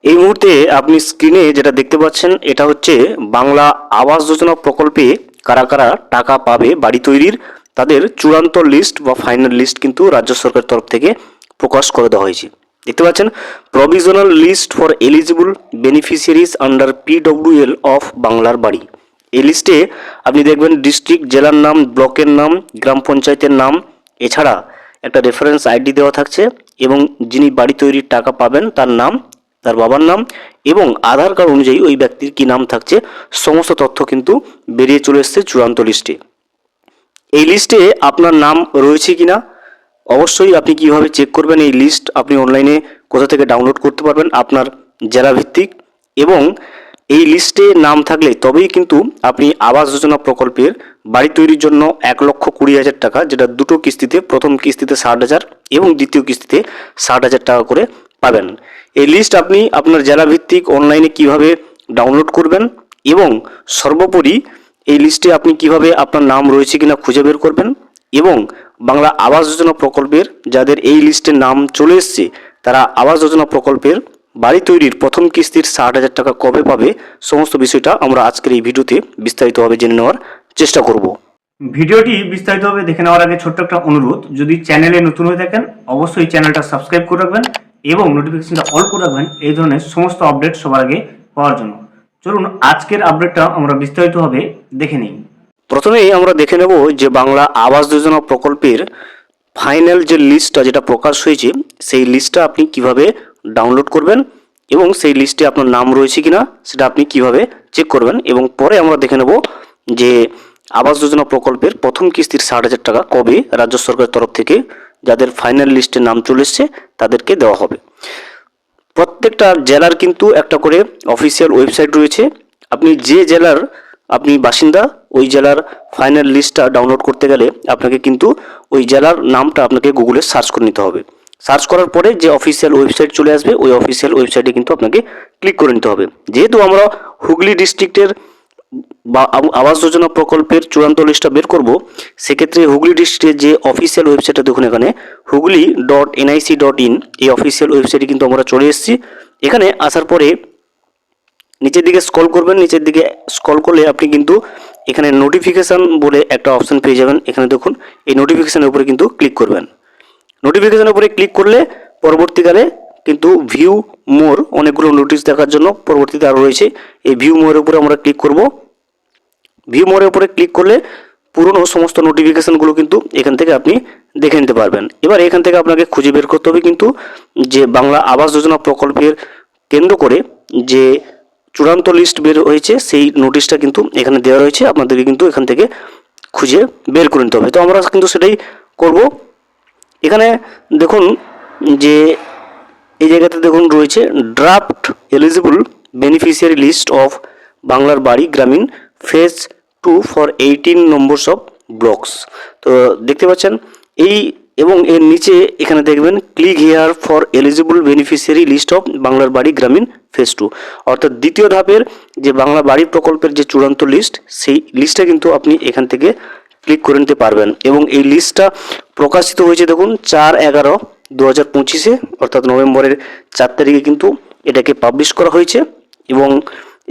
এই মুহূর্তে আপনি স্ক্রিনে যেটা দেখতে পাচ্ছেন এটা হচ্ছে বাংলা আবাস যোজনা প্রকল্পে কারা কারা টাকা পাবে বাড়ি তৈরির তাদের চূড়ান্ত লিস্ট বা ফাইনাল লিস্ট কিন্তু রাজ্য সরকারের তরফ থেকে প্রকাশ করে দেওয়া হয়েছে। দেখতে পাচ্ছেন provisional list for eligible beneficiaries under PWL of বাংলার বাড়ি। এই লিস্টে আপনি দেখবেন ডিস্ট্রিক্ট, জেলার নাম, ব্লকের নাম, গ্রাম পঞ্চায়েতের নাম, এছাড়া একটা রেফারেন্স আইডি দেওয়া থাকছে এবং যিনি বাড়ি তৈরির টাকা পাবেন তার নাম, তার বাবার নাম এবং আধার কার্ড অনুযায়ী ওই ব্যক্তির কী নাম থাকছে সমস্ত তথ্য কিন্তু বেরিয়ে চলে এসছে চূড়ান্ত লিস্টে। এই লিস্টে আপনার নাম রয়েছে কিনা অবশ্যই আপনি কিভাবে চেক করবেন এই লিস্ট আপনি অনলাইনে কোথা থেকে ডাউনলোড করতে পারবেন আপনার জেলা ভিত্তিক, এবং এই লিস্টে নাম থাকলে তবেই কিন্তু আপনি আবাস যোজনা প্রকল্পের বাড়ি তৈরির জন্য 1,20,000 টাকা, যেটা দুটো কিস্তিতে, প্রথম কিস্তিতে 60,000 এবং দ্বিতীয় কিস্তিতে 60,000 টাকা করে পাবেন। এই লিস্ট আপনি আপনার জেলা ভিত্তিক অনলাইনে কিভাবে ডাউনলোড করবেন এবং সর্বোপরি এই লিস্টে আপনি কিভাবে আপনার নাম রয়েছে কিনা খুঁজে বের করবেন এবং বাংলা আবাস যোজনা প্রকল্পের যাদের এই লিস্টে নাম চলে এসছে তারা আবাস যোজনা প্রকল্পের বাড়ি তৈরির প্রথম কিস্তির 60,000 টাকা কবে পাবে সমস্ত বিষয়টা আমরা আজকের এই ভিডিওতে বিস্তারিতভাবে জেনে নেওয়ার চেষ্টা করব। ভিডিওটি বিস্তারিতভাবে দেখে নেওয়ার আগে ছোট্ট একটা অনুরোধ, যদি চ্যানেলে নতুন হয়ে থাকেন অবশ্যই চ্যানেলটা সাবস্ক্রাইব করে রাখবেন এবং নোটিফিকেশনটা অল করে রাখবেন এই ধরনের সমস্ত আপডেট সবার আগে পাওয়ার জন্য। চলুন আজকের আপডেটটা আমরা বিস্তারিতভাবে দেখে নিই। প্রথমেই আমরা দেখে নেব যে বাংলা আবাস যোজনা প্রকল্পের ফাইনাল যে লিস্টটা যেটা প্রকাশ হয়েছে সেই লিস্টটা আপনি কিভাবে ডাউনলোড করবেন এবং সেই লিস্টে আপনার নাম রয়েছে কিনা সেটা আপনি কিভাবে চেক করবেন, এবং পরে আমরা দেখে নেব যে আবাস যোজনা প্রকল্পের প্রথম কিস্তির 60,000 টাকা কবে রাজ্য সরকারের তরফ থেকে যাদের ফাইনাল লিস্টে নাম চলে এসছে তাদেরকে দেওয়া হবে। প্রত্যেকটা জেলার কিন্তু একটা করে অফিসিয়াল ওয়েবসাইট রয়েছে। আপনি যে জেলার আপনি বাসিন্দা ওই জেলার ফাইনাল লিস্টটা ডাউনলোড করতে গেলে আপনাকে কিন্তু ওই জেলার নামটা আপনাকে গুগলে সার্চ করে নিতে হবে। সার্চ করার পরে যে অফিসিয়াল ওয়েবসাইট চলে আসবে ওই অফিসিয়াল ওয়েবসাইটে কিন্তু আপনাকে ক্লিক করে নিতে হবে। যেহেতু আমরা হুগলি ডিস্ট্রিক্টের বা আবাস যোজনা প্রকল্পের চূড়ান্ত লিস্টটা বের করব, সেক্ষেত্রে হুগলি ডিস্ট্রিক্টের যে অফিসিয়াল ওয়েবসাইটটা দেখুন এখানে hugli.nic.in, এই অফিসিয়াল ওয়েবসাইটে কিন্তু আমরা চলে এসেছি। এখানে আসার পরে নিচের দিকে স্ক্রল করবেন, নিচের দিকে স্ক্রল করলে আপনি কিন্তু এখানে নোটিফিকেশান বলে একটা অপশান পেয়ে যাবেন। এখানে দেখুন এই নোটিফিকেশানের উপরে কিন্তু ক্লিক করবেন। নোটিফিকেশানের উপরে ক্লিক করলে পরবর্তীকালে কিন্তু ভিউ মোর অনেকগুলো নোটিশ দেখার জন্য পরবর্তীতে আরও রয়েছে, এই ভিউ মোরের উপরে আমরা ক্লিক করব। ভিউ মোরের উপরে ক্লিক করলে পুরনো সমস্ত নোটিফিকেশানগুলো কিন্তু এখান থেকে আপনি দেখে নিতে পারবেন। এবার এখান থেকে আপনাকে খুঁজে বের করতে হবে কিন্তু যে বাংলা আবাস যোজনা প্রকল্পের কেন্দ্র করে যে চূড়ান্ত লিস্ট বের হয়েছে সেই নোটিশটা কিন্তু এখানে দেওয়া রয়েছে, আপনাদেরকে কিন্তু এখান থেকে খুঁজে বের করে নিতে হবে। তো আমরা কিন্তু সেটাই করব। এখানে দেখুন যে এই জায়গাতে দেখুন রয়েছে draft eligible beneficiary list of বাংলার বাড়ি গ্রামীণ phase 2 for 18 numbers of blocks. তো দেখতে পাচ্ছেন এই, এবং এর নিচে এখানে দেখবেন click here for eligible beneficiary list of বাংলার বাড়ি গ্রামীণ ফেজ 2, অর্থাৎ দ্বিতীয় ধাপের যে বাংলা বাড়ি প্রকল্পের যে চূড়ান্ত লিস্ট সেই লিস্টটা কিন্তু আপনি এখান থেকে ক্লিক করে নিতে পারবেন। এবং এই লিস্টটা প্রকাশিত হয়েছে দেখুন 4/11/2025, অর্থাৎ নভেম্বরের 4 তারিখে কিন্তু এটাকে পাবলিশ করা হয়েছে। এবং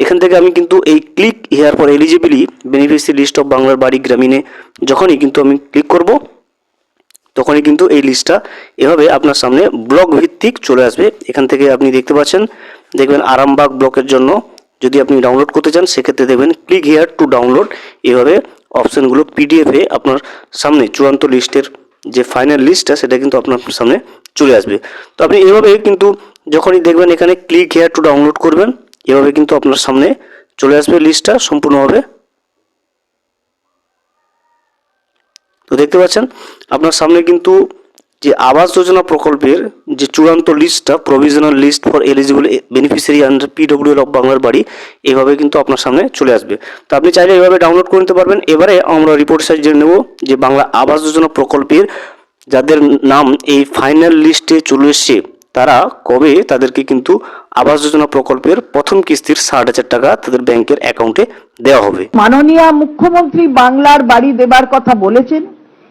এখান থেকে আমি কিন্তু এই click here for eligible beneficiary list of বাংলার বাড়ি গ্রামীণে যখনই কিন্তু আমি ক্লিক করব তখনই কিন্তু এই লিস্টটা এভাবে আপনার সামনে ব্লক ভিত্তিক চলে আসবে। এখান থেকে আপনি দেখতে পাচ্ছেন, দেখবেন আরামবাগ ব্লকের জন্য যদি আপনি ডাউনলোড করতে চান সেক্ষেত্রে দেখবেন ক্লিক হিয়ার টু ডাউনলোড, এভাবে অপশানগুলো পিডিএফে আপনার সামনে চূড়ান্ত লিস্টের যে ফাইনাল লিস্টটা সেটা কিন্তু আপনার সামনে চলে আসবে। তো আপনি এভাবে কিন্তু যখনই দেখবেন এখানে ক্লিক হিয়ার টু ডাউনলোড করবেন এভাবে কিন্তু আপনার সামনে চলে আসবে লিস্টটা সম্পূর্ণভাবে। তো দেখতে পাচ্ছেন আপনার সামনে কিন্তু যে আবাস যোজনা প্রকল্পের যে চূড়ান্ত লিস্টটা provisional list for eligible beneficiary under PWL of বাংলার বাড়ি এইভাবে কিন্তু আপনার সামনে চলে আসবে। তো আপনি চাইলে এইভাবে ডাউনলোড করে নিতে পারবেন। এবারে আমরা রিপোর্ট সাইজ জেনে নেব যে বাংলা আবাস যোজনা প্রকল্পের যাদের নাম এই ফাইনাল লিস্টে চলে এসছে তারা কবে তাদেরকে কিন্তু আবাস যোজনা প্রকল্পের প্রথম কিস্তির 60,000 টাকা তাদের ব্যাংকের অ্যাকাউন্টে দেওয়া হবে। মাননীয় মুখ্যমন্ত্রী বাংলার বাড়ি দেবার কথা বলেছেন,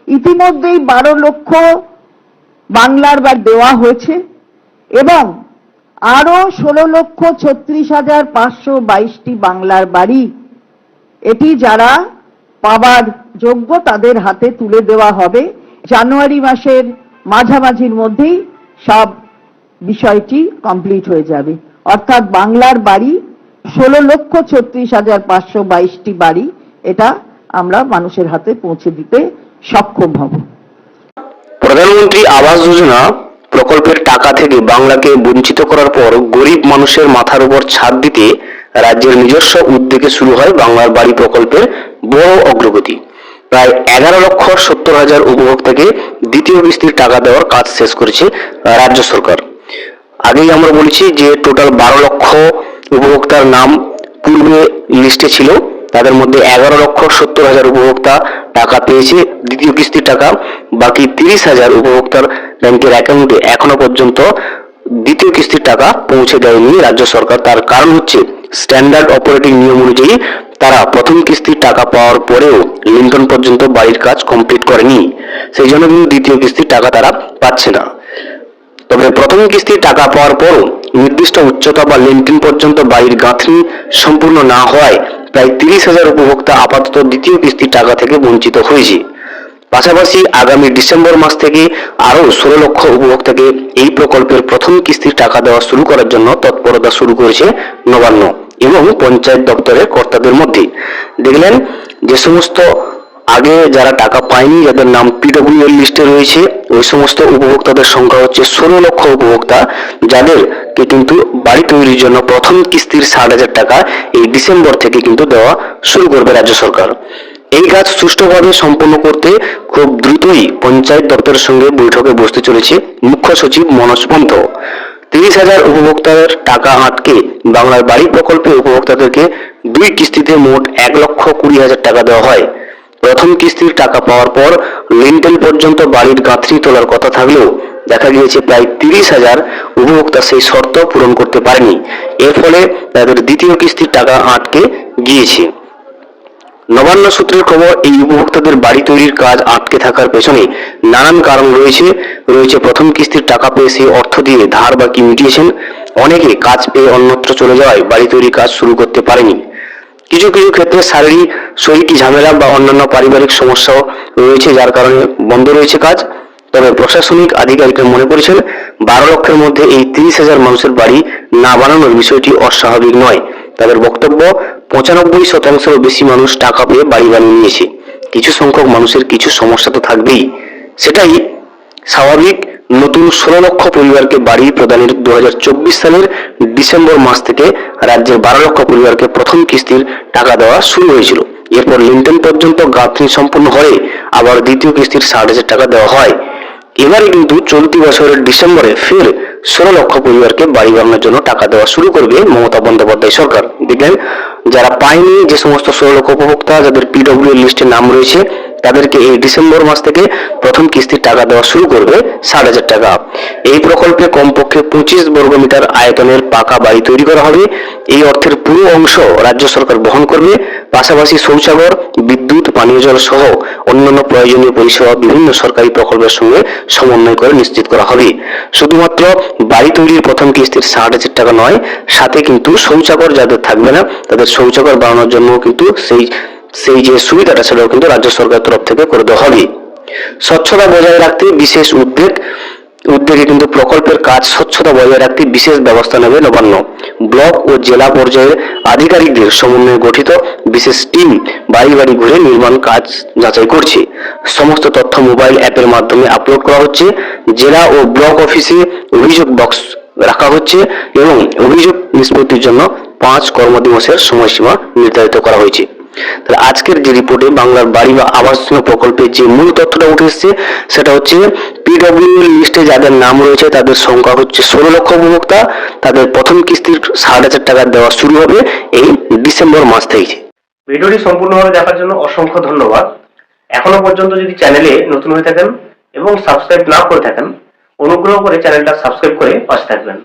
ইতিমধ্যেই 12 লক্ষ বাংলার বাড়ি দেওয়া হয়েছে এবং আরো 16,36,522টি বাংলার বাড়ি এটি যারা পাবার যোগ্য তাদের হাতে তুলে দেওয়া হবে। জানুয়ারি মাসের মাঝামাঝির মধ্যেই সব বিষয়টি কমপ্লিট হয়ে যাবে। অর্থাৎ বাংলার বাড়ি 16,36,522টি বাড়ি এটা আমরা মানুষের হাতে পৌঁছে দিতে সক্ষম হব। প্রধানমন্ত্রী আবাস যোজনা প্রকল্পের টাকা থেকে বাংলাকে বঞ্চিত করার পর গরিব মানুষের মাথার উপর ছাদ দিতে রাজ্যের নিজস্ব উদ্যোগে শুরু হয় বাংলার বাড়ি প্রকল্পের বড় অগ্রগতি। প্রায় 11,70,000 উপভোক্তাকে দ্বিতীয় কিস্তির টাকা দেওয়ার কাজ শেষ করেছে রাজ্য সরকার। আগেই আমরা বলেছি যে টোটাল 12 লক্ষ উপভোক্তার নাম পূর্বে লিস্টে ছিল, তাদের মধ্যে 11,70,000 উপভোক্তা টাকা পেয়েছে দ্বিতীয় কিস্তির টাকা। বাকি 30,000 উপভোক্তার ব্যাংকের অ্যাকাউন্টে এখনো পর্যন্ত দ্বিতীয় কিস্তির টাকা পৌঁছে দেয়নি রাজ্য সরকার। তার কারণ হচ্ছে স্ট্যান্ডার্ড অপারেটিং নিয়ম অনুযায়ী তারা প্রথম কিস্তির টাকা পাওয়ার পরেও লিন্টন পর্যন্ত বাড়ির কাজ কমপ্লিট করেনি, সেই জন্য কিন্তু দ্বিতীয় কিস্তির টাকা তারা পাচ্ছে না। তবে প্রথম কিস্তির টাকা পাওয়ার পরও নির্দিষ্ট উচ্চতা বা লিন্টেন পর্যন্ত বাড়ির গাঁথনি সম্পূর্ণ না হওয়ায় প্রায় 30,000 উপভোক্তা আপাতত দ্বিতীয় কিস্তির টাকা থেকে বঞ্চিত হয়েছে। পাশাপাশি আগামী ডিসেম্বর মাস থেকে আরও 16 লক্ষ উপভোক্তাকে এই প্রকল্পের প্রথম কিস্তির টাকা দেওয়া শুরু করার জন্য তৎপরতা শুরু করেছে নবান্ন এবং পঞ্চায়েত দপ্তরের কর্তাদের মধ্যে। দেখলেন যে সমস্ত আগে যারা টাকা পায়নি, যাদের নাম পিডব্লিউএল লিস্টে রয়েছে, ওই সমস্ত উপভোক্তাদের সংখ্যা হচ্ছে 16 লক্ষ উপভোক্তা, যাদেরকে কিন্তু বাড়ি তৈরির জন্য প্রথম কিস্তির 60,000 টাকা এই ডিসেম্বর থেকে কিন্তু দেওয়া শুরু করবে রাজ্য সরকার। এই কাজ সুষ্ঠুভাবে সম্পন্ন করতে খুব দ্রুতই পঞ্চায়েত দপ্তরের সঙ্গে বৈঠকে বসতে চলেছে মুখ্য সচিব মনোজ পন্থ। 30,000 উপভোক্তার টাকা আটকে বাংলার বাড়ি প্রকল্পে উপভোক্তাদেরকে 2 কিস্তিতে মোট 1,20,000 টাকা দেওয়া হয়। প্রথম কিস্তির টাকা পাওয়ার পর লিন্টেল পর্যন্ত বাড়ির গাঁথনি তোলার কথা থাকলেও দেখা গিয়েছে প্রায় 30,000 উপভোক্তা সেই শর্ত পূরণ করতে পারেনি। এর ফলে তাদের দ্বিতীয় কিস্তির টাকা আটকে গিয়েছে। নবান্ন সূত্রের খবর, এই উপভোক্তাদের বাড়ি তৈরির কাজ আটকে থাকার পেছনে নানান কারণ রয়েছে। প্রথম কিস্তির টাকা পেয়ে সেই অর্থ দিয়ে ধার বাকি মিটিয়েছেন, অনেকে কাজ পেয়ে অন্যত্র চলে যাওয়ায় বাড়ি তৈরির কাজ শুরু করতে পারেনি। কিছু কিছু ক্ষেত্রে শারীরিক ঝামেলা বা অন্যান্য পারিবারিক সমস্যাও রয়েছে, যার কারণে বন্ধ রয়েছে কাজ। তবে প্রশাসনিক আধিকারিকরা মনে করেছেন 12 লক্ষের মধ্যে এই 30,000 মানুষের বাড়ি না বানানোর বিষয়টি অস্বাভাবিক নয়। তাদের বক্তব্য, 95%-এরও বেশি মানুষ টাকা পেয়ে বাড়ি বানিয়ে নিয়েছে। কিছু সংখ্যক মানুষের কিছু সমস্যা তো থাকবেই, সেটাই স্বাভাবিক। নতুন 16 লক্ষ পরিবারকে বাড়ি প্রদানের 2024 সালের ডিসেম্বর মাস থেকে রাজ্যের 12 লক্ষ পরিবারকে প্রথম কিস্তির টাকা দেওয়া শুরু হয়েছিল। এরপর লিন্টেন পর্যন্ত গাঁথনি সম্পূর্ণ হয়ে আবার দ্বিতীয় কিস্তির 60,000 টাকা দেওয়া হয়। এবারে কিন্তু চলতি বছরের ডিসেম্বরে ফের 16 লক্ষ পরিবারকে বাড়ি বানানোর জন্য টাকা দেওয়া শুরু করবে মমতা বন্দ্যোপাধ্যায় সরকার। দেখলেন, যারা পায়নি, যে সমস্ত 16 লক্ষ উপভোক্তা যাদের পিডব্লিউএল লিস্টে নাম রয়েছে, তাদেরকে এই ডিসেম্বর মাস থেকে প্রথম কিস্তির টাকা দেওয়া শুরু করবে 60,000 টাকা। এই প্রকল্পে কমপক্ষে 25 বর্গমিটার আয়তনের পাকা বাড়ি তৈরি করা হবে। এই অর্থের পুরো অংশ রাজ্য সরকার বহন করবে। পাশাপাশি শৌচাগার, বিদ্যুৎ, পানীয় জল সহ অন্যান্য প্রয়োজনীয় পরিষেবা বিভিন্ন সরকারি প্রকল্পের সঙ্গে সমন্বয় করে নিশ্চিত করা হবে। শুধুমাত্র বাড়ি তৈরির প্রথম কিস্তির 60,000 টাকা নয়, সাথে কিন্তু শৌচাগার যাদের থাকবে না তাদের শৌচাগার বানানোর জন্য কিন্তু সেই যে সুবিধাটা সেটাও কিন্তু রাজ্য সরকারের তরফ থেকে করে দেওয়া হবে। স্বচ্ছতা বজায় রাখতে বিশেষ উদ্যোগে কিন্তু প্রকল্পের কাজ স্বচ্ছতা বজায় রাখতে বিশেষ ব্যবস্থা নেবে নবান্ন। ব্লক ও জেলা পর্যায়ের আধিকারিকদের সমন্বয়ে গঠিত বিশেষ টিম বাড়ি বাড়ি ঘুরে নির্মাণ কাজ যাচাই করছে। সমস্ত তথ্য মোবাইল অ্যাপের মাধ্যমে আপলোড করা হচ্ছে। জেলা ও ব্লক অফিসে অভিযোগ বক্স রাখা হচ্ছে এবং অভিযোগ নিষ্পত্তির জন্য 5 কর্মদিবসের সময়সীমা নির্ধারিত করা হয়েছে। তাহলে আজকের যে রিপোর্টে বাংলার বাড়ি বা আবাস যোজনা প্রকল্পে যে মূল তথ্যটা উঠে এসেছে সেটা হচ্ছে পিডব্লিউএল লিস্টে যাদের নাম রয়েছে তাদের সংখ্যা হচ্ছে 16 লক্ষ উপভোক্তা। তাদের প্রথম কিস্তির 60,000 টাকা দেওয়া শুরু হবে এই ডিসেম্বর মাস থেকে। ভিডিওটি সম্পূর্ণভাবে দেখার জন্য অসংখ্য ধন্যবাদ। এখনো পর্যন্ত যদি চ্যানেলে নতুন হয়ে থাকেন এবং সাবস্ক্রাইব না করে থাকেন, অনুগ্রহ করে চ্যানেলটা সাবস্ক্রাইব করে পাশে থাকবেন।